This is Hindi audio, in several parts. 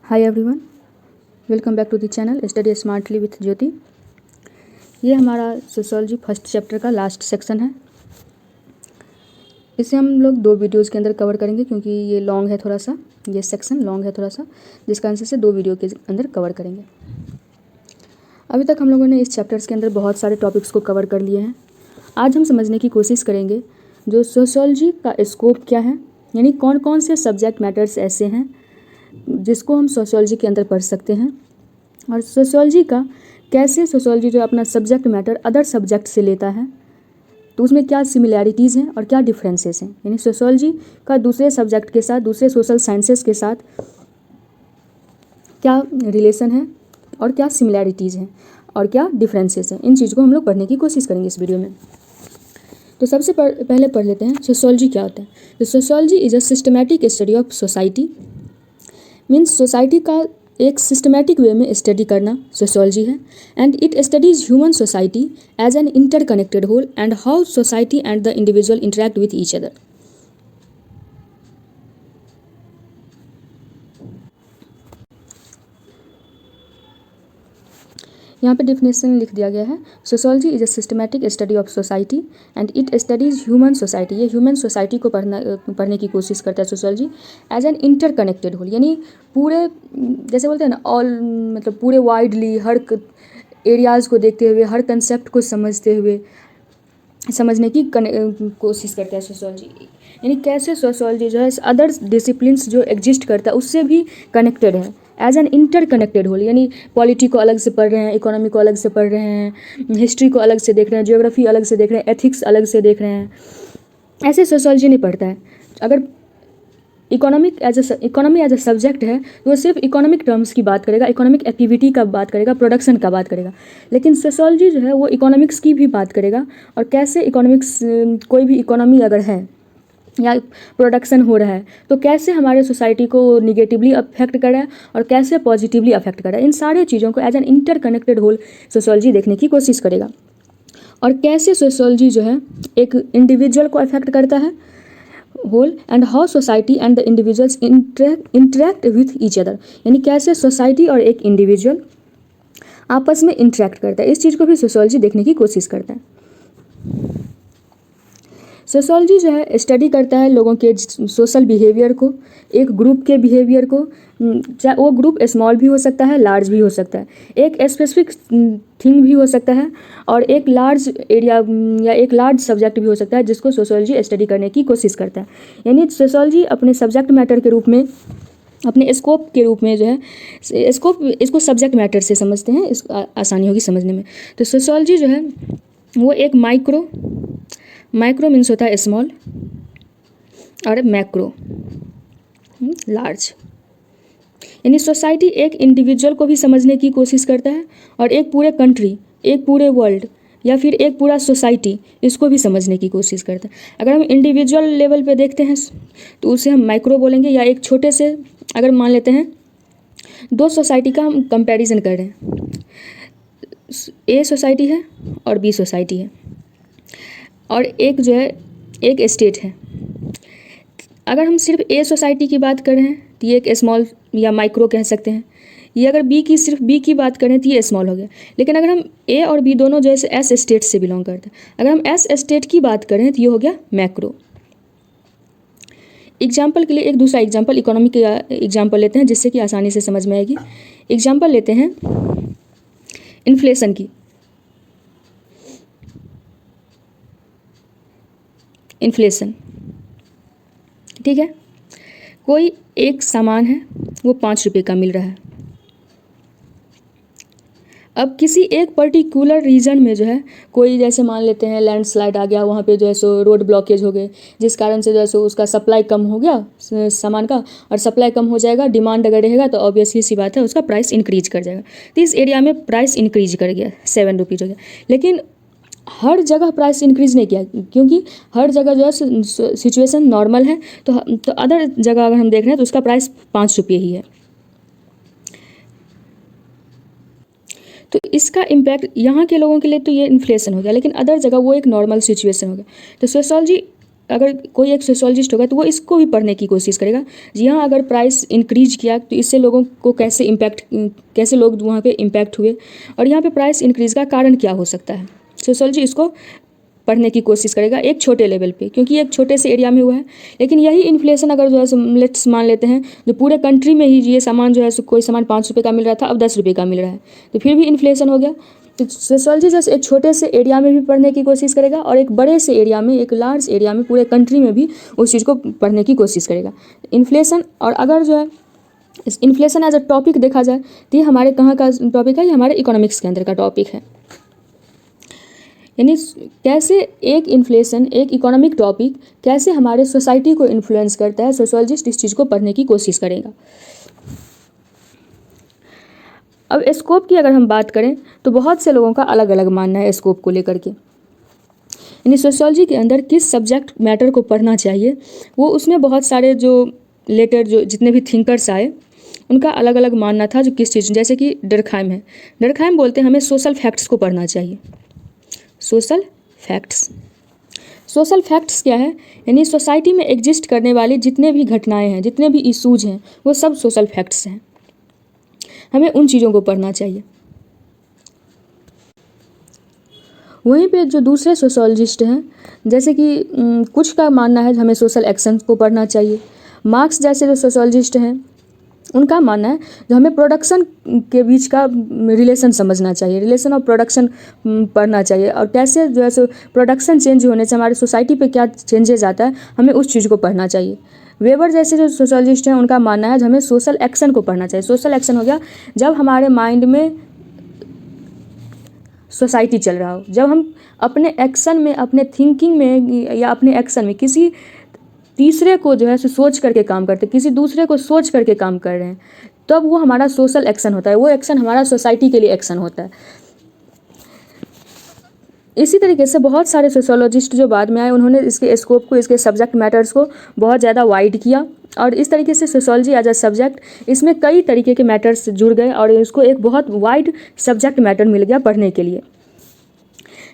Hi everyone, welcome back to the channel study smartly with Jyoti. ये हमारा सोशियोलॉजी फर्स्ट चैप्टर का लास्ट सेक्शन है। इसे हम लोग 2 वीडियोज़ के अंदर कवर करेंगे क्योंकि ये लॉन्ग है थोड़ा सा, ये सेक्शन लॉन्ग है थोड़ा सा, जिस कारण से 2 वीडियो के अंदर कवर करेंगे। अभी तक हम लोगों ने इस चैप्टर्स के अंदर बहुत सारे टॉपिक्स को कवर कर लिए हैं। आज हम समझने की कोशिश करेंगे जो सोशियोलॉजी का स्कोप क्या है, यानी कौन कौन से सब्जेक्ट मैटर्स ऐसे हैं जिसको हम सोशियोलॉजी के अंदर पढ़ सकते हैं, और सोशियोलॉजी का कैसे सोशियोलॉजी जो अपना सब्जेक्ट मैटर अदर सब्जेक्ट से लेता है, तो उसमें क्या सिमिलैरिटीज़ हैं और क्या डिफरेंसेस हैं, यानी सोशियोलॉजी का दूसरे सब्जेक्ट के साथ, दूसरे सोशल साइंसेस के साथ क्या रिलेशन है और क्या सिमिलैरिटीज़ हैं और क्या डिफरेंसेस हैं। इन चीज़ को हम लोग पढ़ने की कोशिश करेंगे इस वीडियो में। तो सबसे पहले पढ़ लेते हैं सोशियोलॉजी क्या होता है। तो sociology is a systematic study of society, means society का एक सिस्टमैटिक वे में स्टडी करना सोशियोलॉजी है। And it studies human society as an interconnected whole and how society and the individual interact with each other. यहाँ पे डिफिनेशन लिख दिया गया है, sociology is a systematic study of society and it studies human society. ये ह्यूमन सोसाइटी को पढ़ने की कोशिश करता है sociology as an interconnected whole, यानी पूरे, जैसे बोलते हैं ना, ऑल, मतलब पूरे वाइडली हर एरियाज़ को देखते हुए, हर कंसेप्ट को समझते हुए समझने की कोशिश करता है सोशियोलॉजी। यानी कैसे सोशियोलॉजी जो है अदर डिसिप्लिन्स जो एग्जिस्ट करता है उससे भी कनेक्टेड है, एज एन इंटरकनेक्टेड होल। यानी पॉलिटी को अलग से पढ़ रहे हैं, इकोनॉमी को अलग से पढ़ रहे हैं, हिस्ट्री को अलग से देख रहे हैं, ज्योग्राफी अलग से देख रहे हैं, एथिक्स अलग से देख रहे हैं, ऐसे सोशियोलॉजी नहीं पढ़ता है। अगर इकोनॉमी एज अ सब्जेक्ट है तो वो सिर्फ इकोनॉमिक टर्म्स की बात करेगा, इकोनॉमिक एक्टिविटी का बात करेगा, प्रोडक्शन का बात करेगा। लेकिन सोशियोलॉजी जो है वो इकोनॉमिक्स की भी बात करेगा, और कैसे इकोनॉमिक्स, कोई भी इकोनॉमी अगर है या प्रोडक्शन हो रहा है तो कैसे हमारे सोसाइटी को निगेटिवली अफेक्ट कर रहा है और कैसे पॉजिटिवली अफेक्ट कर रहा है, इन सारे चीज़ों को as an interconnected whole sociology देखने की कोशिश करेगा। और कैसे सोशियोलॉजी जो है एक इंडिविजुअल को अफेक्ट करता है whole, and how society and the individuals interact with each other, यानी कैसे सोसाइटी और एक इंडिविजुअल आपस में इंटरेक्ट करता है। इस चीज़ को भी सोशियोलॉजी देखने की कोशिश करता है। सोशियोलॉजी जो है स्टडी करता है लोगों के सोशल बिहेवियर को, एक ग्रुप के बिहेवियर को, चाहे वो ग्रुप स्मॉल भी हो सकता है, लार्ज भी हो सकता है, एक स्पेसिफिक थिंग भी हो सकता है, और एक लार्ज एरिया या एक लार्ज सब्जेक्ट भी हो सकता है, जिसको सोशियोलॉजी स्टडी करने की कोशिश करता है। यानी सोशियोलॉजी अपने सब्जेक्ट मैटर के रूप में, अपने स्कोप के रूप में जो है, स्कोप इसको सब्जेक्ट मैटर से समझते हैं, इस आसानी होगी समझने में। तो सोशियोलॉजी जो है वो एक माइक्रो मीन्स होता है स्मॉल, और मैक्रो लार्ज, यानी सोसाइटी एक इंडिविजुअल को भी समझने की कोशिश करता है, और एक पूरे कंट्री, एक पूरे वर्ल्ड, या फिर एक पूरा सोसाइटी, इसको भी समझने की कोशिश करता है। अगर हम इंडिविजुअल लेवल पे देखते हैं तो उसे हम माइक्रो बोलेंगे, या एक छोटे से, अगर मान लेते हैं 2 सोसाइटी का हम कंपैरिजन कर रहे हैं, ए सोसाइटी है और बी सोसाइटी है, और एक जो है एक स्टेट है। अगर हम सिर्फ ए सोसाइटी की बात कर रहे हैं तो ये एक स्मॉल या माइक्रो कह सकते हैं। ये अगर सिर्फ बी की बात करें तो ये स्मॉल हो गया। लेकिन अगर हम ए और बी दोनों जैसे एस स्टेट से बिलोंग करते हैं, अगर हम एस स्टेट की बात करें तो ये हो गया मैक्रो। एग्जाम्पल के लिए एक दूसरा एग्जाम्पल इकोनॉमी का एग्जाम्पल लेते हैं जिससे कि आसानी से समझ में आएगी। एग्जाम्पल लेते हैं इन्फ्लेशन की। इन्फ्लेशन, ठीक है, कोई एक सामान है वो 5 रुपये का मिल रहा है। अब किसी एक पर्टिकुलर रीजन में जो है कोई, जैसे मान लेते हैं लैंडस्लाइड आ गया, वहाँ पे जो है सो रोड ब्लॉकेज हो गए, जिस कारण से जो है सो उसका सप्लाई कम हो गया सामान का, और सप्लाई कम हो जाएगा, डिमांड अगर रहेगा तो ऑब्वियसली सी बात है उसका प्राइस इंक्रीज कर जाएगा। तो इस एरिया में प्राइस इंक्रीज कर गया, 7 रुपीज़ हो गया। लेकिन हर जगह प्राइस इंक्रीज नहीं किया, क्योंकि हर जगह जो है सिचुएशन नॉर्मल है। तो अदर जगह अगर हम देख रहे हैं तो उसका प्राइस 5 रुपये ही है। तो इसका इम्पैक्ट यहाँ के लोगों के लिए तो ये इन्फ्लेशन हो गया, लेकिन अदर जगह वो एक नॉर्मल सिचुएशन हो गया। तो सोशियोलॉजी अगर कोई एक सोशोलॉजिस्ट होगा तो वो इसको भी पढ़ने की कोशिश करेगा। जी हाँ, अगर प्राइस इंक्रीज किया तो इससे लोगों को कैसे लोग वहाँ पे इम्पैक्ट हुए, और यहाँ पे प्राइस इंक्रीज़ का कारण क्या हो सकता है। सोशोलॉजी इसको पढ़ने की कोशिश करेगा एक छोटे लेवल पे, क्योंकि एक छोटे से एरिया में हुआ है। लेकिन यही इन्फ्लेशन अगर जो है सो लेट्स मान लेते हैं जो पूरे कंट्री में ही ये सामान जो है सो कोई सामान 5 रुपये का मिल रहा था अब 10 रुपये का मिल रहा है, तो फिर भी इन्फ्लेशन हो गया। तो सोशोलॉजी जैसे एक छोटे से एरिया में भी पढ़ने की कोशिश करेगा और एक बड़े से एरिया में, एक लार्ज एरिया में, पूरे कंट्री में भी उस चीज़ को पढ़ने की कोशिश करेगा इन्फ्लेशन। और अगर जो है इस इन्फ्लेशन एज अ टॉपिक देखा जाए तो ये हमारे कहाँ का टॉपिक है, ये हमारे इकोनॉमिक्स के अंदर का टॉपिक है। यानी कैसे एक इन्फ्लेशन, एक इकोनॉमिक टॉपिक कैसे हमारे सोसाइटी को इन्फ्लुएंस करता है, सोशोलॉजिस्ट इस चीज़ को पढ़ने की कोशिश करेगा। अब स्कोप की अगर हम बात करें तो बहुत से लोगों का अलग अलग मानना है स्कोप को लेकर के। यानी सोशोलॉजी के अंदर किस सब्जेक्ट मैटर को पढ़ना चाहिए, वो उसमें बहुत सारे जो लेटर जो जितने भी थिंकर्स आए उनका अलग अलग मानना था। जो किस चीज़, जैसे कि डर्कहाइम है, डर्कहाइम बोलते हैं हमें सोशल फैक्ट्स को पढ़ना चाहिए। सोशल फैक्ट्स, सोशल फैक्ट्स क्या है, यानी सोसाइटी में एग्जिस्ट करने वाली जितने भी घटनाएं हैं, जितने भी इशूज़ हैं, वो सब सोशल फैक्ट्स हैं, हमें उन चीज़ों को पढ़ना चाहिए। वहीं पे जो दूसरे सोशोलॉजिस्ट हैं, जैसे कि कुछ का मानना है हमें सोशल एक्शन को पढ़ना चाहिए। मार्क्स जैसे जो सोशोलॉजिस्ट हैं उनका मानना है जो हमें प्रोडक्शन के बीच का रिलेशन समझना चाहिए, रिलेशन ऑफ प्रोडक्शन पढ़ना चाहिए, और कैसे जो है सो प्रोडक्शन चेंज होने से हमारी सोसाइटी पे क्या चेंजेज आता है, हमें उस चीज़ को पढ़ना चाहिए। वेबर जैसे जो सोशोलॉजिस्ट हैं उनका मानना है जो हमें सोशल एक्शन को पढ़ना चाहिए। सोशल एक्शन हो गया जब हमारे माइंड में सोसाइटी चल रहा हो, जब हम अपने एक्शन में, अपने थिंकिंग में या अपने एक्शन में किसी तीसरे को जो है सोच करके काम करते, किसी दूसरे को सोच करके काम कर रहे हैं, तब वो हमारा सोशल एक्शन होता है। वो एक्शन हमारा सोसाइटी के लिए एक्शन होता है। इसी तरीके से बहुत सारे सोशोलॉजिस्ट जो बाद में आए उन्होंने इसके स्कोप को, इसके सब्जेक्ट मैटर्स को बहुत ज़्यादा वाइड किया, और इस तरीके से सोशोलॉजी एज अ सब्जेक्ट इसमें कई तरीके के मैटर्स जुड़ गए और इसको एक बहुत वाइड सब्जेक्ट मैटर मिल गया पढ़ने के लिए।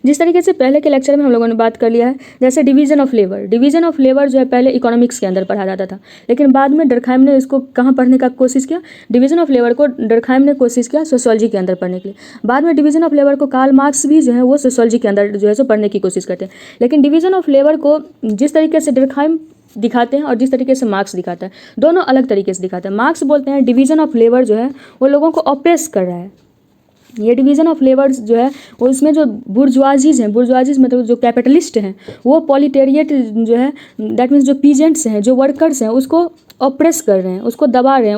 जिस तरीके से पहले के लेक्चर में हम लोगों ने बात कर लिया है, जैसे division of labour, division of labour जो है पहले इकोनॉमिक्स के अंदर पढ़ा जाता था, लेकिन बाद में डर्कहाइम ने इसको कहाँ पढ़ने का कोशिश किया, डिवीज़न ऑफ लेबर को डर्कहाइम ने कोशिश किया सोशोलॉजी के अंदर पढ़ने के लिए। बाद में डिवीज़न ऑफ लेबर को कार्ल मार्क्स भी जो है वो सोशोलॉजी के अंदर जो है सो पढ़ने की कोशिश करते हैं। लेकिन डिवीज़न ऑफ लेबर को जिस तरीके से डर्कहाइम दिखाते हैं और जिस तरीके से मार्क्स दिखाता है, दोनों अलग तरीके से दिखाते हैं। मार्क्स बोलते हैं डिवीज़न ऑफ लेबर जो है वो लोगों को ऑप्रेस कर रहा है। ये डिवीज़न ऑफ लेबर्स जो है वो इसमें जो बुर्जुआजीज़ हैं, बुर्जुआजीज़ मतलब जो कैपिटलिस्ट हैं, वो पॉलिटेरिएट जो है दैट मीन्स जो पीजेंट्स हैं, जो वर्कर्स हैं, उसको ऑप्रेस कर रहे हैं, उसको दबा रहे हैं,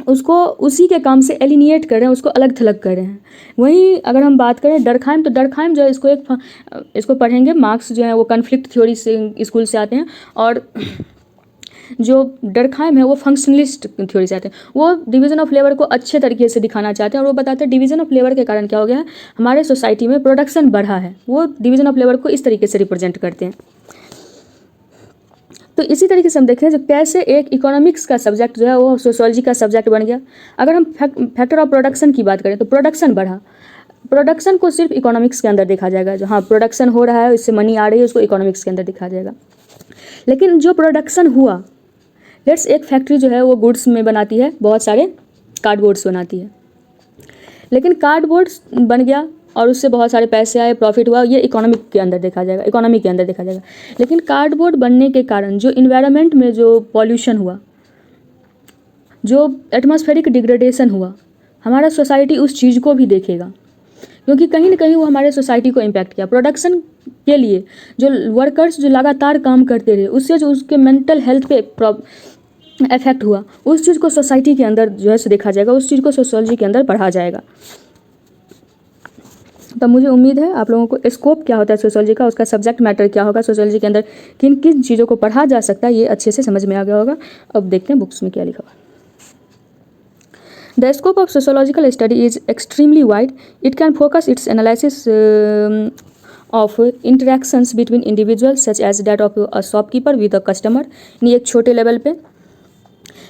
उसको उसी के काम से एलिनिएट कर रहे हैं, उसको अलग थलग कर रहे हैं। वहीं अगर हम बात करें डर्कहाइम, तो डर्कहाइम जो है इसको पढ़ेंगे, मार्क्स जो है वो कन्फ्लिक्ट थ्योरी से स्कूल से आते हैं, और जो डर्कहाइम है वो फंक्शनलिस्ट थ्योरी से आते हैं। वो डिवीज़न ऑफ लेबर को अच्छे तरीके से दिखाना चाहते हैं और वो बताते हैं डिवीज़न ऑफ लेबर के कारण क्या हो गया है, हमारे सोसाइटी में प्रोडक्शन बढ़ा है। वो डिवीज़न ऑफ लेबर को इस तरीके से रिप्रेजेंट करते हैं। तो इसी तरीके से हम देखें जो कैसे एक इकोनॉमिक्स का सब्जेक्ट जो है वो सोशोलॉजी का सब्जेक्ट बन गया। अगर हम फैक्टर ऑफ प्रोडक्शन की बात करें तो प्रोडक्शन बढ़ा, प्रोडक्शन को सिर्फ इकोनॉमिक्स के अंदर देखा जाएगा, जो हाँ प्रोडक्शन हो रहा है, इससे मनी आ रही है, उसको इकोनॉमिक्स के अंदर दिखा जाएगा। लेकिन जो प्रोडक्शन हुआ, लेट्स एक फैक्ट्री जो है वो गुड्स में बनाती है, बहुत सारे कार्डबोर्ड्स बनाती है, लेकिन कार्डबोर्ड्स बन गया और उससे बहुत सारे पैसे आए, प्रॉफिट हुआ, ये इकोनॉमी के अंदर देखा जाएगा। लेकिन कार्डबोर्ड बनने के कारण जो इन्वायरमेंट में जो पॉल्यूशन हुआ, जो एटमॉस्फेरिक डिग्रेडेशन हुआ, हमारा सोसाइटी उस चीज़ को भी देखेगा, क्योंकि कहीं ना कहीं वो हमारे सोसाइटी को इम्पैक्ट किया। प्रोडक्शन के लिए जो वर्कर्स जो लगातार काम करते रहे, उससे जो उसके मेंटल हेल्थ पे इफेक्ट हुआ, उस चीज़ को सोसाइटी के अंदर जो है सो देखा जाएगा, उस चीज़ को सोशोलॉजी के अंदर पढ़ा जाएगा। तो मुझे उम्मीद है आप लोगों को स्कोप क्या होता है सोशोलॉजी का, उसका सब्जेक्ट मैटर क्या होगा, सोशोलॉजी के अंदर किन किन चीज़ों को पढ़ा जा सकता है, ये अच्छे से समझ में आ गया होगा। अब देखते हैं बुक्स में क्या लिखा हुआ। The scope of sociological study is extremely wide. It can focus its analysis of interactions between individuals such as that of a shopkeeper with a customer, यानी एक छोटे लेवल पे,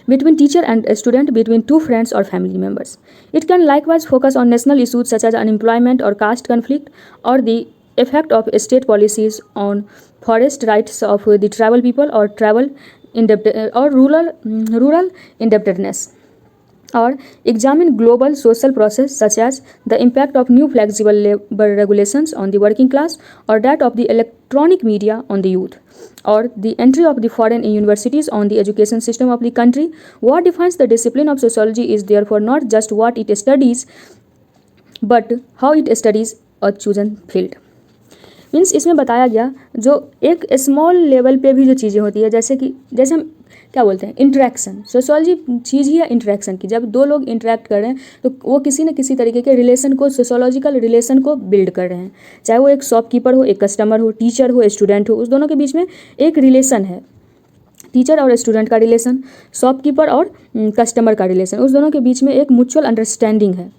between teacher and a student, between two friends or family members. It can likewise focus on national issues such as unemployment or caste conflict, or the effect of state policies on forest rights of the tribal people और ट्राइबल और rural इंडेप्टेडनेस, or examine global social process such as the impact of new flexible labor regulations on the working class or that of the electronic media on the youth, or the entry of the foreign universities on the education system of the country. What defines the discipline of sociology is therefore not just what it studies but how it studies a chosen field. Means इसमें बताया गया जो एक स्मॉल लेवल पे भी जो चीज़ें होती है, जैसे हम क्या बोलते हैं, इंटरेक्शन। सोशियोलॉजी चीज़ ही है इंटरेक्शन की। जब दो लोग इंटरेक्ट कर रहे हैं तो वो किसी न किसी तरीके के रिलेशन को, सोशियोलॉजिकल रिलेशन को बिल्ड कर रहे हैं। चाहे वो एक शॉपकीपर हो, एक कस्टमर हो, टीचर हो, स्टूडेंट हो, उस दोनों के बीच में एक रिलेशन है। टीचर और स्टूडेंट का रिलेशन, शॉपकीपर और कस्टमर का रिलेशन, उस दोनों के बीच में एक म्यूचुअल अंडरस्टैंडिंग है।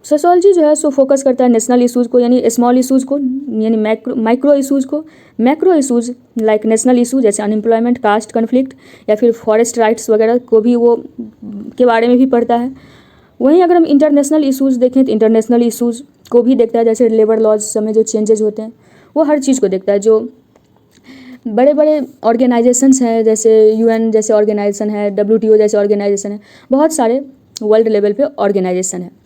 सोशियोलॉजी जो है सो फोकस करता है नेशनल इशूज़ को, यानी स्मॉल इशूज़ को, यानी माइक्रो इशूज़ को। Macro issues like national issue जैसे अनएम्प्लॉयमेंट, कास्ट कन्फ्लिक्ट या फिर फॉरेस्ट राइट्स वगैरह को भी वो के बारे में भी पढ़ता है। वहीं अगर हम इंटरनेशनल इशूज़ देखें तो इंटरनेशनल इशूज़ को भी देखता है, जैसे लेबर लॉज सब में जो चेंजेस होते हैं वो हर चीज़ को देखता है। जो बड़े बड़े ऑर्गेनाइजेशंस हैं, जैसे UN जैसे ऑर्गेनाइजेशन है, WTO जैसे ऑर्गेनाइजेशन है, बहुत सारे वर्ल्ड लेवल पे ऑर्गेनाइजेशन है।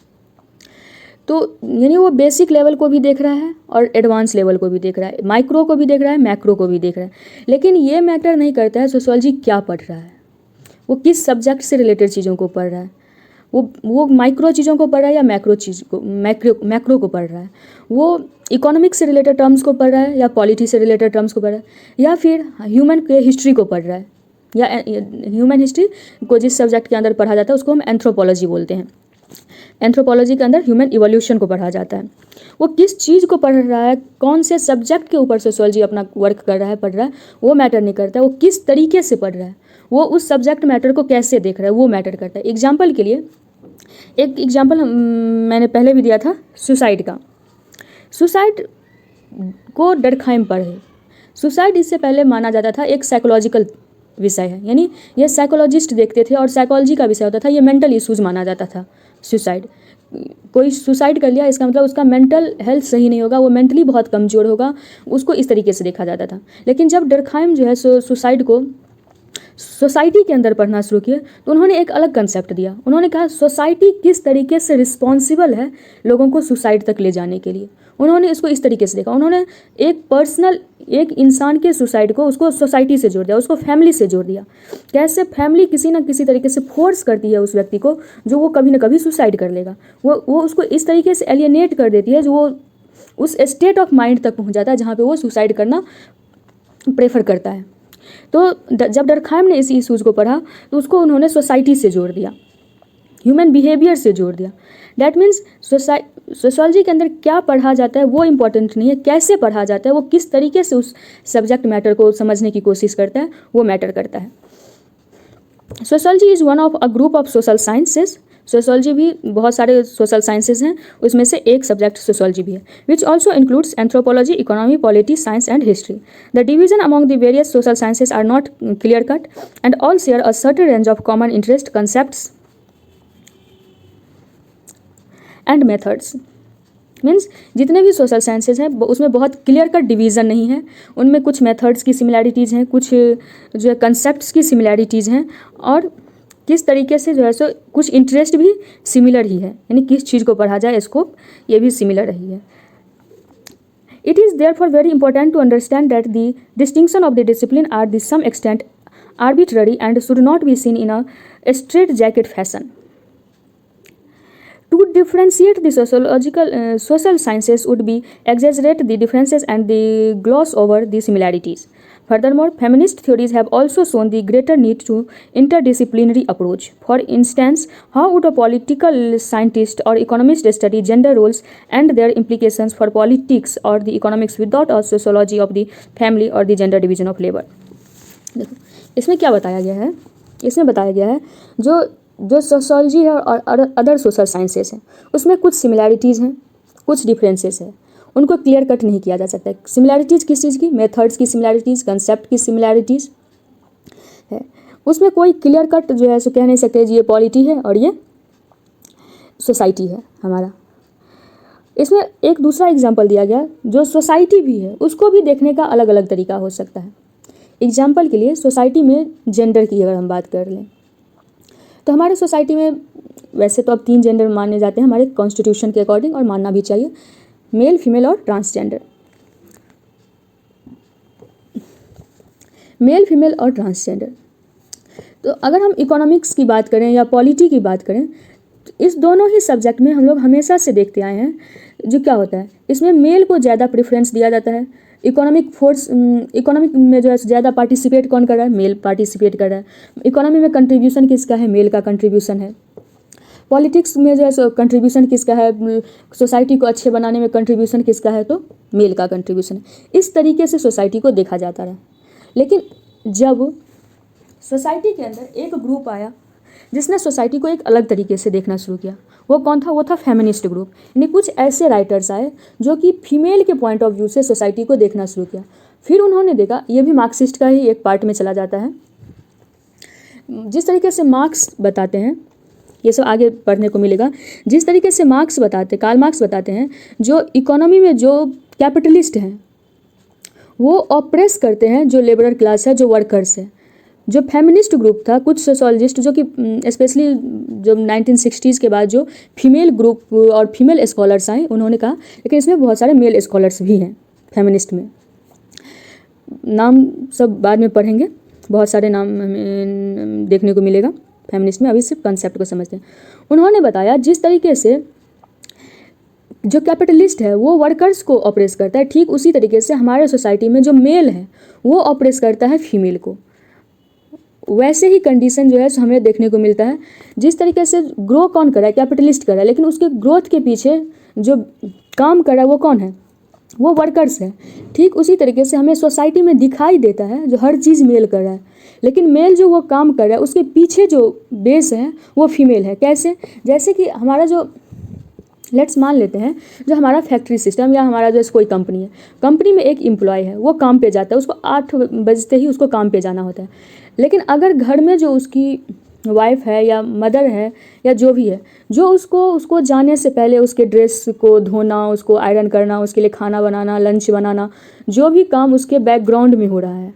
तो यानी वो बेसिक लेवल को भी देख रहा है और एडवांस लेवल को भी देख रहा है, माइक्रो को भी देख रहा है, मैक्रो को भी देख रहा है। लेकिन ये मैटर नहीं करता है सोशियोलॉजी क्या पढ़ रहा है, वो किस सब्जेक्ट से रिलेटेड चीज़ों को पढ़ रहा है, वो माइक्रो चीज़ों को पढ़ रहा है या मैक्रो चीज़ को, मैक्रो को पढ़ रहा है, वो इकोनॉमिक्स से रिलेटेड टर्म्स को पढ़ रहा है या पॉलिटी से रिलेटेड टर्म्स को पढ़ रहा है, या फिर ह्यूमन के हिस्ट्री को पढ़ रहा है। या ह्यूमन हिस्ट्री को जिस सब्जेक्ट के अंदर पढ़ा जाता है उसको हम एंथ्रोपोलॉजी बोलते हैं। एंथ्रोपोलॉजी के अंदर ह्यूमन इवोल्यूशन को पढ़ा जाता है। वो किस चीज़ को पढ़ रहा है, कौन से सब्जेक्ट के ऊपर सोशियोलॉजी अपना वर्क कर रहा है, पढ़ रहा है, वो मैटर नहीं करता है। वो किस तरीके से पढ़ रहा है, वो उस सब्जेक्ट मैटर को कैसे देख रहा है, वो मैटर करता है। एग्जाम्पल के लिए एक एग्जाम्पल मैंने पहले भी दिया था सुसाइड का। सुसाइड को डर्कहाइम पढ़े। सुसाइड इससे पहले माना जाता था एक साइकोलॉजिकल विषय है, यानी ये साइकोलॉजिस्ट देखते थे और साइकोलॉजी का विषय होता था, ये मेंटल इश्यूज़ माना जाता था। सुसाइड, कोई सुसाइड कर लिया इसका मतलब उसका मेंटल हेल्थ सही नहीं होगा, वो मेंटली बहुत कमज़ोर होगा, उसको इस तरीके से देखा जाता था। लेकिन जब डर्कहाइम जो है सुसाइड को सोसाइटी के अंदर पढ़ना शुरू किया तो उन्होंने एक अलग कंसेप्ट दिया। उन्होंने कहा सोसाइटी किस तरीके से रिस्पॉन्सिबल है लोगों को सुसाइड तक ले जाने के लिए। उन्होंने इसको इस तरीके से देखा। उन्होंने एक इंसान के सुसाइड को उसको सोसाइटी से जोड़ दिया, उसको फैमिली से जोड़ दिया। कैसे फैमिली किसी न किसी तरीके से फोर्स करती है उस व्यक्ति को जो वो कभी ना कभी सुसाइड कर लेगा, वो उसको इस तरीके से एलियनेट कर देती है जो वो उस स्टेट ऑफ माइंड तक पहुँच जाता है जहाँ पर वो सुसाइड करना प्रेफर करता है। तो जब डर्कहाइम ने इस इशूज़ को पढ़ा तो उसको उन्होंने सोसाइटी से जोड़ दिया, ह्यूमन बिहेवियर से जोड़ दिया। डैट मीन्स सोशियोलॉजी के अंदर क्या पढ़ा जाता है वो इम्पॉर्टेंट नहीं है, कैसे पढ़ा जाता है, वो किस तरीके से उस सब्जेक्ट मैटर को समझने की कोशिश करता है, वो मैटर करता है। Sociology is one of a group of social sciences. Sociology भी बहुत सारे सोशल साइंसेज हैं, उसमें से एक सब्जेक्ट सोशियोलॉजी भी है, which also includes anthropology, economy, polity, science and history. The division among the various social sciences are not clear cut and all share a certain range of common interest, concepts and methods. Means जितने भी सोशल साइंसेज हैं उसमें बहुत क्लियर कट डिवीज़न नहीं है, उनमें कुछ मेथड्स की सिमिलैरिटीज़ हैं, कुछ जो है कंसेप्ट्स की सिमिलैरिटीज़ हैं, और किस तरीके से जो है सो कुछ इंटरेस्ट भी सिमिलर ही है, यानी किस चीज़ को पढ़ा जाए स्कोप ये भी सिमिलर रही है। It is therefore very important to understand that the distinction of the discipline are the some extent arbitrary and should not be seen in a straight jacket fashion. To differentiate the social sciences would be exaggerate the differences and the gloss over the similarities. Furthermore, feminist theories have also shown the greater need to interdisciplinary approach. For instance, how would a political scientist or economist study gender roles and their implications for politics or the economics without a sociology of the family or the gender division of labor? देखो इसमें क्या बताया गया है, इसमें बताया गया है जो सोशियोलॉजी है और अदर सोशल साइंसेस हैं उसमें कुछ सिमिलैरिटीज़ हैं, कुछ डिफरेंसेस हैं, उनको क्लियर कट नहीं किया जा सकता है। सिमिलैरिटीज़ किस चीज़ की, मेथड्स की सिमिलैरिटीज़, कंसेप्ट की सिमिलैरिटीज़ है, उसमें कोई क्लियर कट जो है सो कह नहीं सकते जी ये पॉलिटी है और ये सोसाइटी है हमारा। इसमें एक दूसरा एग्जाम्पल दिया गया, जो सोसाइटी भी है उसको भी देखने का अलग अलग तरीका हो सकता है। एग्जाम्पल के लिए सोसाइटी में जेंडर की अगर हम बात कर लें तो हमारे सोसाइटी में वैसे तो अब 3 जेंडर माने जाते हैं हमारे कॉन्स्टिट्यूशन के अकॉर्डिंग, और मानना भी चाहिए, मेल, फीमेल और ट्रांसजेंडर। मेल, फीमेल और ट्रांसजेंडर। तो अगर हम इकोनॉमिक्स की बात करें या पॉलिटी की बात करें तो इस दोनों ही सब्जेक्ट में हम लोग हमेशा से देखते आए हैं जो क्या होता है, इसमें मेल को ज़्यादा प्रेफरेंस दिया जाता है। इकोनॉमिक में जो है ज़्यादा पार्टिसिपेट कौन कर रहा है, मेल पार्टिसिपेट कर रहा है। इकोनॉमी में कंट्रीब्यूशन किसका है, मेल का कंट्रीब्यूशन है। पॉलिटिक्स में जो है कंट्रीब्यूशन किसका है, सोसाइटी को अच्छे बनाने में कंट्रीब्यूशन किसका है, तो मेल का कंट्रीब्यूशन है। इस तरीके से सोसाइटी को देखा जाता रहा। लेकिन जब सोसाइटी के अंदर एक ग्रुप आया जिसने सोसाइटी को एक अलग तरीके से देखना शुरू किया, वो कौन था, वो था फेमिनिस्ट ग्रुप। यानी कुछ ऐसे राइटर्स आए जो कि फीमेल के पॉइंट ऑफ व्यू से सोसाइटी को देखना शुरू किया। फिर उन्होंने देखा, ये भी मार्क्सिस्ट का ही एक पार्ट में चला जाता है। जिस तरीके से मार्क्स बताते हैं, ये सब आगे पढ़ने को मिलेगा, जिस तरीके से मार्क्स बताते, कार्ल मार्क्स बताते हैं, जो इकोनॉमी में जो कैपिटलिस्ट हैं वो ऑप्रेस करते हैं जो लेबरर क्लास है, जो वर्कर्स है। जो फेमिनिस्ट ग्रुप था, कुछ सोशोलॉजिस्ट जो कि स्पेशली जो 1960s के बाद जो फीमेल ग्रुप और फीमेल स्कॉलर्स आए, उन्होंने कहा, लेकिन इसमें बहुत सारे मेल स्कॉलर्स भी हैं फेमिनिस्ट में, नाम सब बाद में पढ़ेंगे, बहुत सारे नाम हमें देखने को मिलेगा फेमिनिस्ट में, अभी सिर्फ कंसेप्ट को समझते हैं। उन्होंने बताया जिस तरीके से जो कैपिटलिस्ट है वो वर्कर्स को ऑप्रेस करता है, ठीक उसी तरीके से हमारे सोसाइटी में जो मेल है वो ऑप्रेस करता है फीमेल को। वैसे ही कंडीशन जो है हमें देखने को मिलता है। जिस तरीके से ग्रो कौन कर रहा है, कैपिटलिस्ट कर रहा है, लेकिन उसके ग्रोथ के पीछे जो काम कर रहा है वो कौन है, वो वर्कर्स है। ठीक उसी तरीके से हमें सोसाइटी में दिखाई देता है जो हर चीज़ मेल कर रहा है, लेकिन मेल जो वो काम कर रहा है उसके पीछे जो बेस है वो फीमेल है। कैसे, जैसे कि हमारा जो लेट्स मान लेते हैं जो हमारा फैक्ट्री सिस्टम या हमारा जो कोई कंपनी है, कंपनी में एक एम्प्लॉय है, वो काम पे जाता है, उसको 8 बजते ही उसको काम पे जाना होता है। लेकिन अगर घर में जो उसकी वाइफ है या मदर है या जो भी है, जो उसको जाने से पहले उसके ड्रेस को धोना, उसको आयरन करना, उसके लिए खाना बनाना, लंच बनाना, जो भी काम उसके बैकग्राउंड में हो रहा है,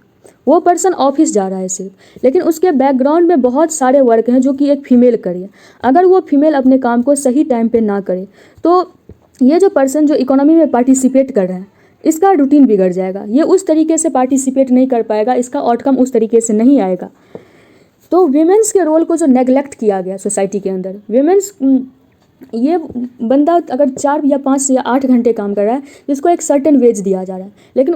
वो पर्सन ऑफिस जा रहा है सिर्फ, लेकिन उसके बैकग्राउंड में बहुत सारे वर्क हैं जो कि एक फीमेल करे। अगर वो फीमेल अपने काम को सही टाइम पे ना करे तो ये जो पर्सन जो इकोनॉमी में पार्टिसिपेट कर रहा है इसका रूटीन बिगड़ जाएगा, ये उस तरीके से पार्टिसिपेट नहीं कर पाएगा, इसका आउटकम उस तरीके से नहीं आएगा। तो वीमेंस के रोल को जो नेगलेक्ट किया गया सोसाइटी के अंदर, वीमेंस, ये बंदा अगर 4 या 5 या 8 घंटे काम कर रहा है जिसको एक सर्टेन वेज दिया जा रहा है, लेकिन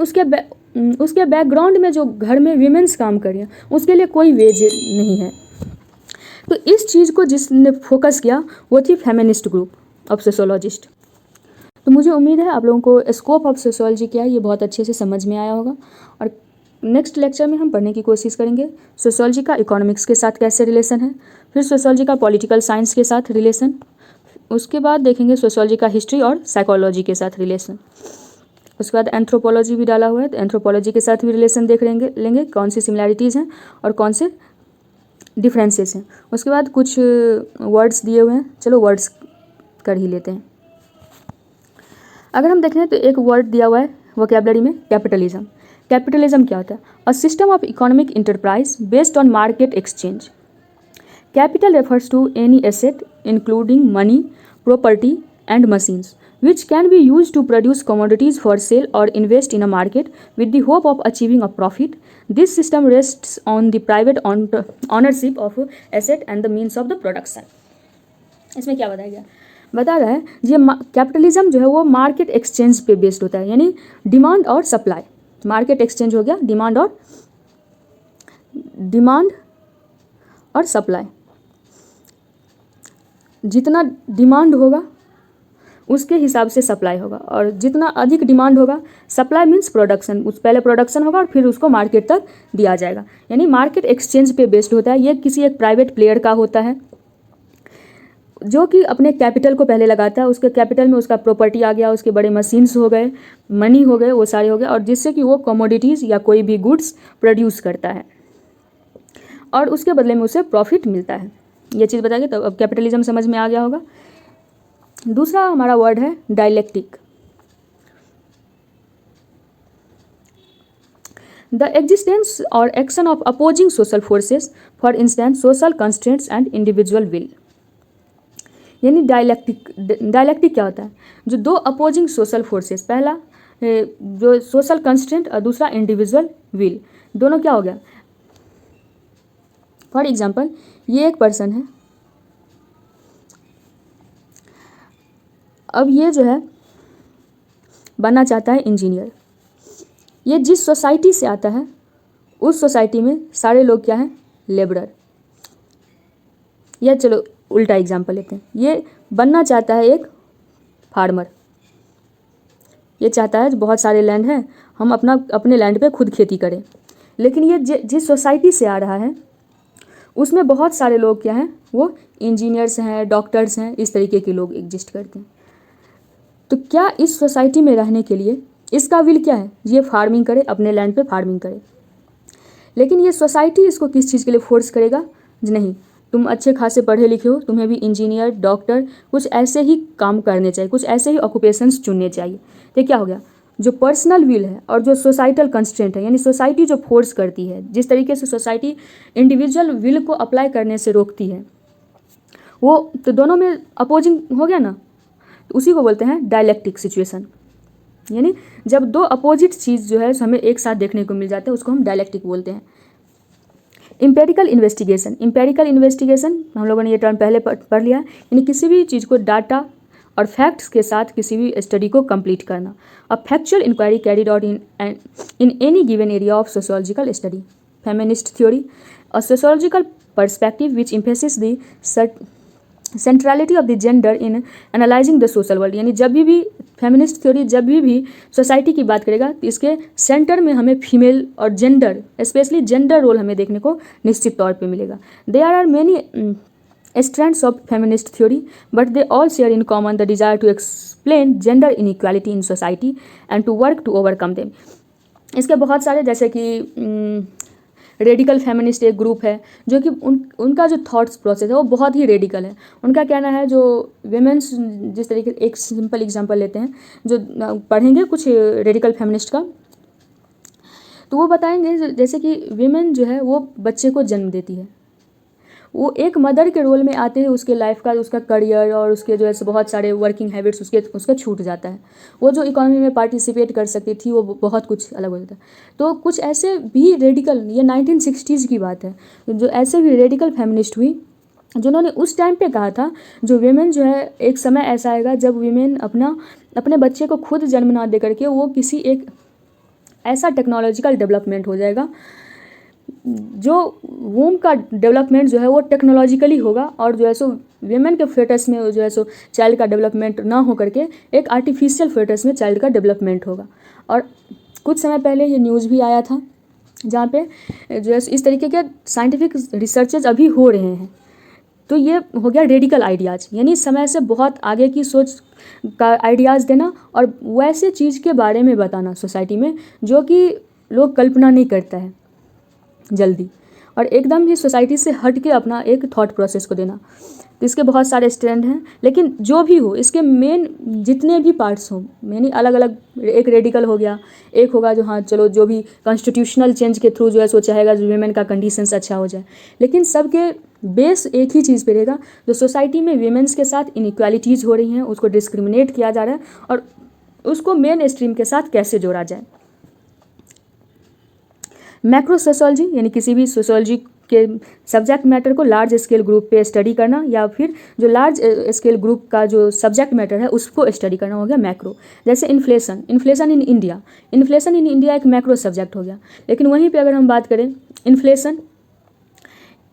उसके बैकग्राउंड में जो घर में वीमेंस काम कर रही हैं उसके लिए कोई वेज नहीं है। तो इस चीज़ को जिसने फोकस किया वो थी फेमिनिस्ट ग्रुप ऑफ सोशोलॉजिस्ट। तो मुझे उम्मीद है आप लोगों को स्कोप ऑफ सोशोलॉजी क्या है ये बहुत अच्छे से समझ में आया होगा, और नेक्स्ट लेक्चर में हम पढ़ने की कोशिश करेंगे सोशोलॉजी का इकोनॉमिक्स के साथ कैसे रिलेशन है, फिर सोशोलॉजी का पॉलिटिकल साइंस के साथ रिलेशन, उसके बाद देखेंगे सोशोलॉजी का हिस्ट्री और साइकोलॉजी के साथ रिलेशन। उसके बाद एंथ्रोपोलॉजी भी डाला हुआ है, तो एंथ्रोपोलॉजी के साथ भी रिलेशन देख लेंगे कौन सी सिमिलैरिटीज़ हैं और कौन से डिफरेंसेस हैं। उसके बाद कुछ वर्ड्स दिए हुए हैं, चलो वर्ड्स कर ही लेते हैं। अगर हम देखें तो एक वर्ड दिया हुआ है वोकैबुलरी में, कैपिटलिज्म। कैपिटलिज्म क्या होता है? A system of economic enterprise based on market exchange. Capital refers to any asset including money, property and machines which can be used to produce commodities for sale or invest in a market with the hope of achieving a profit. This system rests on the private ownership of asset and the means of the production. इसमें क्या बताया गया? बता रहा है ये कैपिटलिज्म जो है वो मार्केट एक्सचेंज पे बेस्ड होता है, यानी डिमांड और सप्लाई। मार्केट एक्सचेंज हो गया डिमांड और सप्लाई। जितना डिमांड होगा उसके हिसाब से सप्लाई होगा, और जितना अधिक डिमांड होगा, सप्लाई मीन्स प्रोडक्शन, पहले प्रोडक्शन होगा और फिर उसको मार्केट तक दिया जाएगा, यानी मार्केट एक्सचेंज पे बेस्ड होता है। ये किसी एक प्राइवेट प्लेयर का होता है जो कि अपने कैपिटल को पहले लगाता है, उसके कैपिटल में उसका प्रॉपर्टी आ गया, उसके बड़े मशीन्स हो गए, मनी हो गए, वो सारे हो गए, और जिससे कि वो कमोडिटीज़ या कोई भी गुड्स प्रोड्यूस करता है और उसके बदले में उसे प्रॉफिट मिलता है। ये चीज़ बताइए, तो अब कैपिटलिज्म समझ में आ गया होगा। दूसरा हमारा वर्ड है डायलेक्टिक। द एग्जिस्टेंस और action of opposing social forces, for instance social constraints and individual will. यानी डायलेक्टिक क्या होता है? जो दो अपोजिंग सोशल फोर्सेस, पहला जो सोशल कंस्ट्रेंट और दूसरा इंडिविजुअल विल, दोनों क्या हो गया? फॉर एग्जाम्पल ये एक पर्सन है, अब ये जो है बनना चाहता है इंजीनियर। ये जिस सोसाइटी से आता है उस सोसाइटी में सारे लोग क्या हैं? लेबरर। या चलो उल्टा एग्जाम्पल लेते हैं, ये बनना चाहता है एक फार्मर। ये चाहता है बहुत सारे लैंड हैं, हम अपने लैंड पे खुद खेती करें। लेकिन ये जिस सोसाइटी से आ रहा है उसमें बहुत सारे लोग क्या हैं? वो इंजीनियर्स हैं, डॉक्टर्स हैं, इस तरीके के लोग एग्जिस्ट करते हैं। तो क्या इस सोसाइटी में रहने के लिए इसका विल क्या है? ये फार्मिंग करे, अपने लैंड पे फार्मिंग करे। लेकिन ये सोसाइटी इसको किस चीज़ के लिए फोर्स करेगा? नहीं, तुम अच्छे खासे पढ़े लिखे हो, तुम्हें भी इंजीनियर, डॉक्टर, कुछ ऐसे ही काम करने चाहिए, कुछ ऐसे ही ऑक्यूपेशंस चुनने चाहिए। तो क्या हो गया? जो पर्सनल विल है और जो सोसाइटल कंस्ट्रेंट है, यानी सोसाइटी जो फोर्स करती है, जिस तरीके से सोसाइटी इंडिविजुअल विल को अप्लाई करने से रोकती है, वो तो दोनों में अपोजिंग हो गया ना। तो उसी को बोलते हैं डायलेक्टिक सिचुएशन। यानी जब दो अपोजिट चीज़ जो है हमें एक साथ देखने को मिल जाते हैं, उसको हम डायलेक्टिक बोलते हैं। इम्पेरिकल इन्वेस्टिगेशन, इम्पेरिकल इन्वेस्टिगेशन हम लोगों ने ये टर्म पहले पढ़ लिया है, यानी किसी भी चीज़ को डाटा और फैक्ट्स के साथ किसी भी स्टडी को कंप्लीट करना। A factual inquiry carried out in any given area of sociological study. Feminist theory, a sociological perspective which emphasis the centrality of the gender in analysing the social world. यानी जब भी फेमिनिस्ट थ्योरी जब भी सोसाइटी की बात करेगा तो इसके सेंटर में हमें फीमेल और जेंडर, स्पेशली जेंडर रोल हमें देखने को निश्चित तौर पे मिलेगा। There are many strands of feminist theory, but they all share in common the desire to explain gender inequality in society and to work to overcome them. इसके बहुत सारे, जैसे कि रेडिकल फेमिनिस्ट एक ग्रुप है जो कि उनका जो थॉट्स प्रोसेस है वो बहुत ही रेडिकल है। उनका कहना है जो विमेंस, जिस तरीके, एक सिंपल एग्जांपल लेते हैं जो पढ़ेंगे कुछ रेडिकल फेमिनिस्ट का, तो वो बताएंगे जैसे कि विमेन जो है वो बच्चे को जन्म देती है, वो एक मदर के रोल में आते हैं, उसके लाइफ का, उसका करियर और उसके जो है बहुत सारे वर्किंग हैबिट्स उसका छूट जाता है। वो जो इकोनॉमी में पार्टिसिपेट कर सकती थी वो बहुत कुछ अलग हो जाता है। तो कुछ ऐसे भी रेडिकल, ये 1960s की बात है, जो ऐसे भी रेडिकल फेमिनिस्ट हुई जिन्होंने उस टाइम पे कहा था जो वीमेन जो है, एक समय ऐसा आएगा जब वीमेन अपने बच्चे को खुद जन्म ना दे करके वो किसी एक ऐसा टेक्नोलॉजिकल डेवलपमेंट हो जाएगा जो वूम का डेवलपमेंट जो है वो टेक्नोलॉजिकली होगा, और जो है सो वीमेन के फेटस में जो है सो चाइल्ड का डेवलपमेंट ना हो करके एक आर्टिफिशियल फेटस में चाइल्ड का डेवलपमेंट होगा। और कुछ समय पहले ये न्यूज़ भी आया था जहाँ पे जो है इस तरीके के साइंटिफिक रिसर्चेज अभी हो रहे हैं। तो ये हो गया रेडिकल आइडियाज़, यानी समय से बहुत आगे की सोच का आइडियाज़ देना और वैसे चीज़ के बारे में बताना सोसाइटी में जो कि लोग कल्पना नहीं करता है जल्दी, और एकदम ही सोसाइटी से हट के अपना एक थॉट प्रोसेस को देना। तो इसके बहुत सारे स्ट्रैंड हैं, लेकिन जो भी हो इसके मेन जितने भी पार्ट्स हों, यानी अलग अलग, एक रेडिकल हो गया, एक होगा जो हाँ चलो जो भी कॉन्स्टिट्यूशनल चेंज के थ्रू जो है सो चाहेगा जो वीमेन का कंडीशंस अच्छा हो जाए, लेकिन सबके बेस एक ही चीज़ पे रहेगा, जो सोसाइटी में वीमेंस के साथ इनइक्वालिटीज़ हो रही हैं, उसको डिस्क्रिमिनेट किया जा रहा है और उसको मेन स्ट्रीम के साथ कैसे जोड़ा जाए। मैक्रो सोशियोलॉजी, यानी किसी भी सोशियोलॉजी के सब्जेक्ट मैटर को लार्ज स्केल ग्रुप पे स्टडी करना, या फिर जो लार्ज स्केल ग्रुप का जो सब्जेक्ट मैटर है उसको स्टडी करना, हो गया मैक्रो। जैसे इन्फ्लेशन इन इंडिया एक मैक्रो सब्जेक्ट हो गया। लेकिन वहीं पे अगर हम बात करें इन्फ्लेशन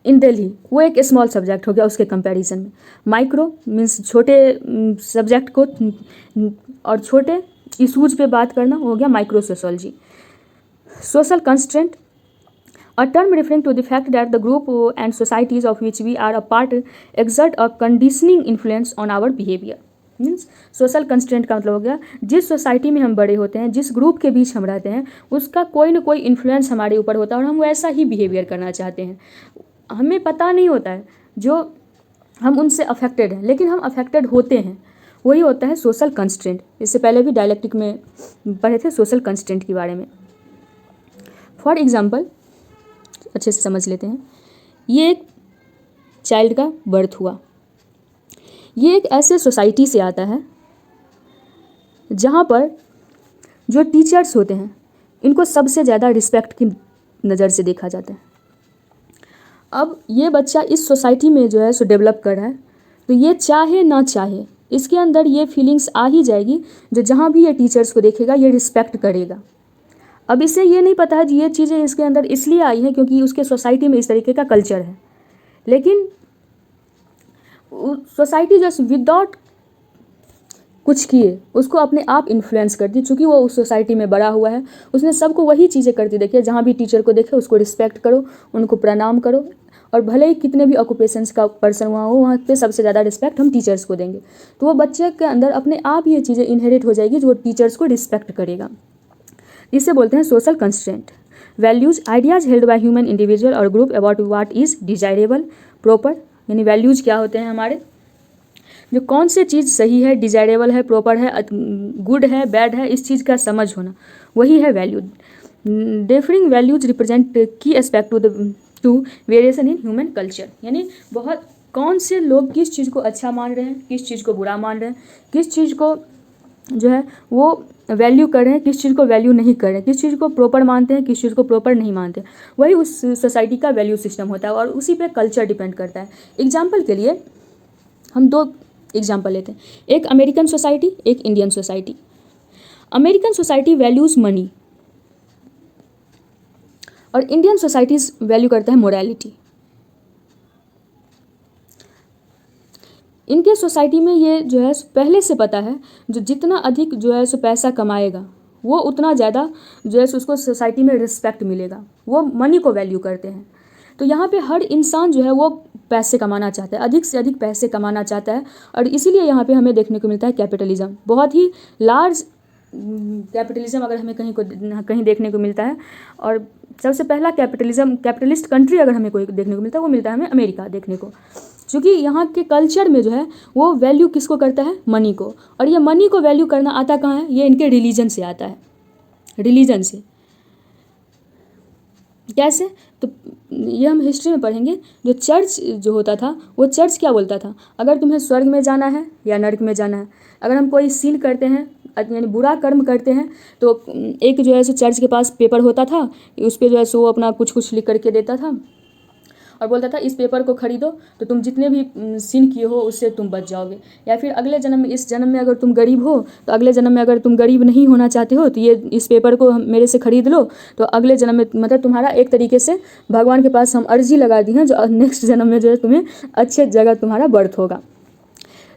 इन दिल्ली, वो एक स्मॉल सब्जेक्ट हो गया उसके कंपैरिजन में। माइक्रो मीन्स छोटे सब्जेक्ट को और छोटे इशूज़ पे बात करना, हो गया micro sociology. Social constraint, a term referring to the fact that the group and societies of which we are a part exert a conditioning influence on our behavior. Means social constraint का मतलब हो गया जिस सोसाइटी में हम बड़े होते हैं, जिस ग्रुप के बीच हम रहते हैं, उसका कोई ना कोई इन्फ्लुएंस हमारे ऊपर होता है और हम वैसा ही बिहेवियर करना चाहते हैं। हमें पता नहीं होता है जो हम उनसे अफेक्टेड हैं, लेकिन हम अफेक्टेड होते हैं। वही होता है सोशल कंस्ट्रेंट। इससे पहले भी डायलेक्टिक में पढ़े थे सोशल कंस्ट्रेंट के बारे में। फॉर एग्जाम्पल अच्छे से समझ लेते हैं। ये एक चाइल्ड का बर्थ हुआ, ये एक ऐसे सोसाइटी से आता है जहाँ पर जो टीचर्स होते हैं इनको सबसे ज़्यादा रिस्पेक्ट की नज़र से देखा जाता है। अब ये बच्चा इस सोसाइटी में जो है सो डेवलप कर रहा है, तो ये चाहे ना चाहे इसके अंदर ये फीलिंग्स आ ही जाएगी, जो जहाँ भी ये टीचर्स को देखेगा ये रिस्पेक्ट करेगा। अब इसे ये नहीं पता है कि ये चीज़ें इसके अंदर इसलिए आई हैं क्योंकि उसके सोसाइटी में इस तरीके का कल्चर है, लेकिन सोसाइटी जस्ट विदाउट कुछ किए उसको अपने आप इन्फ्लुएंस करती, चूँकि वो उस सोसाइटी में बड़ा हुआ है। उसने सबको वही चीज़ें करती देखी, जहाँ भी टीचर को देखे उसको रिस्पेक्ट करो, उनको प्रणाम करो, और भले ही कितने भी ऑक्यूपेशंस का पर्सन वहाँ हो, वहाँ पे सबसे ज़्यादा रिस्पेक्ट हम टीचर्स को देंगे। तो वो बच्चे के अंदर अपने आप ये चीज़ें इनहेरिट हो जाएगी जो वो टीचर्स को रिस्पेक्ट करेगा। इसे बोलते हैं social constraint. Values ideas held by human individual और group about what is desirable proper, यानी वैल्यूज क्या होते हैं हमारे, जो कौन से चीज़ सही है, डिजायरेबल है, प्रॉपर है, गुड है, बैड है, इस चीज़ का समझ होना, वही है value. Differing values represent key aspect to variation in human culture, यानी बहुत कौन से लोग किस चीज़ को अच्छा मान रहे हैं, किस चीज़ को बुरा मान रहे हैं, किस चीज़ को जो है वो वैल्यू कर रहे हैं, किस चीज़ को वैल्यू नहीं कर रहे हैं, किस चीज़ को प्रॉपर मानते हैं, किस चीज़ को प्रॉपर नहीं मानते, वही उस सोसाइटी का वैल्यू सिस्टम होता है और उसी पे कल्चर डिपेंड करता है। एग्जाम्पल के लिए हम दो एग्जाम्पल लेते हैं, एक अमेरिकन सोसाइटी, एक Indian society. American society values money और इंडियन सोसाइटीज वैल्यू करता है मोरालिटी। इनके सोसाइटी में ये जो है पहले से पता है जो जितना अधिक जो है सो पैसा कमाएगा वो उतना ज़्यादा जो है उसको सोसाइटी में रिस्पेक्ट मिलेगा, वो मनी को वैल्यू करते हैं। तो यहाँ पे हर इंसान जो है वो पैसे कमाना चाहता है, अधिक से अधिक पैसे कमाना चाहता है, और इसीलिए यहाँ पे हमें देखने को मिलता है कैपिटलिज्म, बहुत ही लार्ज कैपिटलिज्म अगर हमें कहीं देखने को मिलता है। और सबसे पहला कैपिटलिस्ट कंट्री अगर हमें कोई देखने को मिलता है वो मिलता है हमें अमेरिका देखने को, क्योंकि यहाँ के कल्चर में जो है वो वैल्यू किसको करता है, मनी को। और ये मनी को वैल्यू करना आता कहाँ है, ये इनके रिलीजन से आता है। रिलीजन से कैसे, तो ये हम हिस्ट्री में पढ़ेंगे। जो चर्च जो होता था वो चर्च क्या बोलता था, अगर तुम्हें स्वर्ग में जाना है या नरक में जाना है, अगर हम कोई सीन करते हैं यानी बुरा कर्म करते हैं तो एक जो है सो चर्च के पास पेपर होता था, उस पर जो है सो वो अपना कुछ कुछ लिख करके देता था और बोलता था इस पेपर को खरीदो तो तुम जितने भी सीन किए हो उससे तुम बच जाओगे, या फिर अगले जन्म में, इस जन्म में अगर तुम गरीब हो तो अगले जन्म में अगर तुम गरीब नहीं होना चाहते हो तो ये इस पेपर को मेरे से ख़रीद लो, तो अगले जन्म में मतलब तुम्हारा एक तरीके से भगवान के पास हम अर्जी लगा दी हैं जो नेक्स्ट जन्म में जो है तुम्हें अच्छे जगह तुम्हारा बर्थ होगा।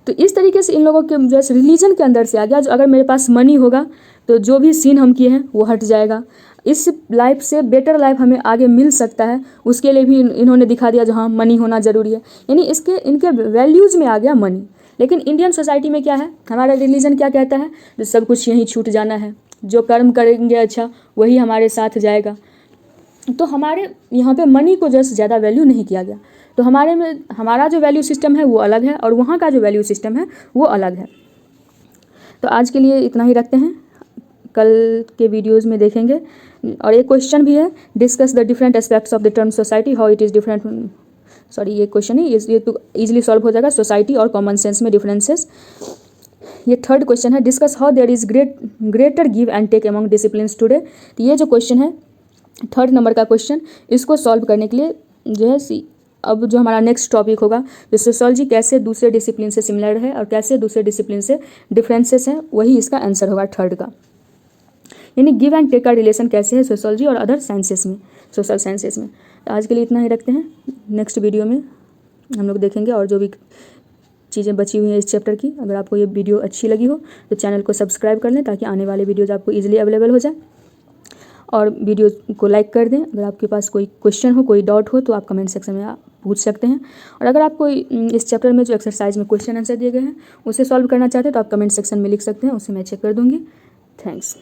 तो इस तरीके से इन लोगों के जो है रिलीजन के अंदर से आ गया, जो अगर मेरे पास मनी होगा तो जो भी सीन हम किए हैं वो हट जाएगा, इस लाइफ से बेटर लाइफ हमें आगे मिल सकता है, उसके लिए भी इन्होंने दिखा दिया जो हाँ मनी होना ज़रूरी है, यानी इनके वैल्यूज़ में आ गया मनी। लेकिन इंडियन सोसाइटी में क्या है, हमारा रिलीजन क्या कहता है, जो सब कुछ यहीं छूट जाना है, जो कर्म करेंगे अच्छा वही हमारे साथ जाएगा। तो हमारे यहाँ पे मनी को जैसे ज़्यादा वैल्यू नहीं किया गया, तो हमारा जो वैल्यू सिस्टम है वो अलग है और वहाँ का जो वैल्यू सिस्टम है वो अलग है। तो आज के लिए इतना ही रखते हैं, कल के वीडियोज़ में देखेंगे। और एक क्वेश्चन भी है, discuss the different aspects of the term society, how it is different, sorry ये क्वेश्चन है, ये तो ईजिली सॉल्व हो जाएगा, सोसाइटी और कॉमन सेंस में डिफरेंसेस। ये थर्ड क्वेश्चन है, discuss how there is greater give and take among disciplines today. तो ये जो क्वेश्चन है थर्ड नंबर का क्वेश्चन, इसको सॉल्व करने के लिए जो है अब जो हमारा नेक्स्ट टॉपिक होगा, जो सोशियोलॉजी कैसे दूसरे डिसिप्लिन से सिमिलर है और कैसे दूसरे डिसिप्लिन से डिफरेंसेस हैं, वही इसका आंसर होगा थर्ड का। यानी गिव एंड टेक का रिलेशन कैसे है सोशियोलॉजी और अदर साइंसेस में, सोशल साइंसेस में। तो आज के लिए इतना ही रखते हैं, नेक्स्ट वीडियो में हम लोग देखेंगे और जो भी चीज़ें बची हुई हैं इस चैप्टर की। अगर आपको ये वीडियो अच्छी लगी हो तो चैनल को सब्सक्राइब कर लें ताकि आने वाले वीडियोज़ आपको ईजिली अवेलेबल हो जाए, और वीडियो को लाइक कर दें। अगर आपके पास कोई क्वेश्चन हो, कोई डाउट हो तो आप कमेंट सेक्शन में आप पूछ सकते हैं, और अगर आपको इस चैप्टर में जो एक्सरसाइज में क्वेश्चन आंसर दिए गए हैं उसे सॉल्व करना चाहते हैं तो आप कमेंट सेक्शन में लिख सकते हैं, उसे मैं चेक कर दूँगी। थैंक्स।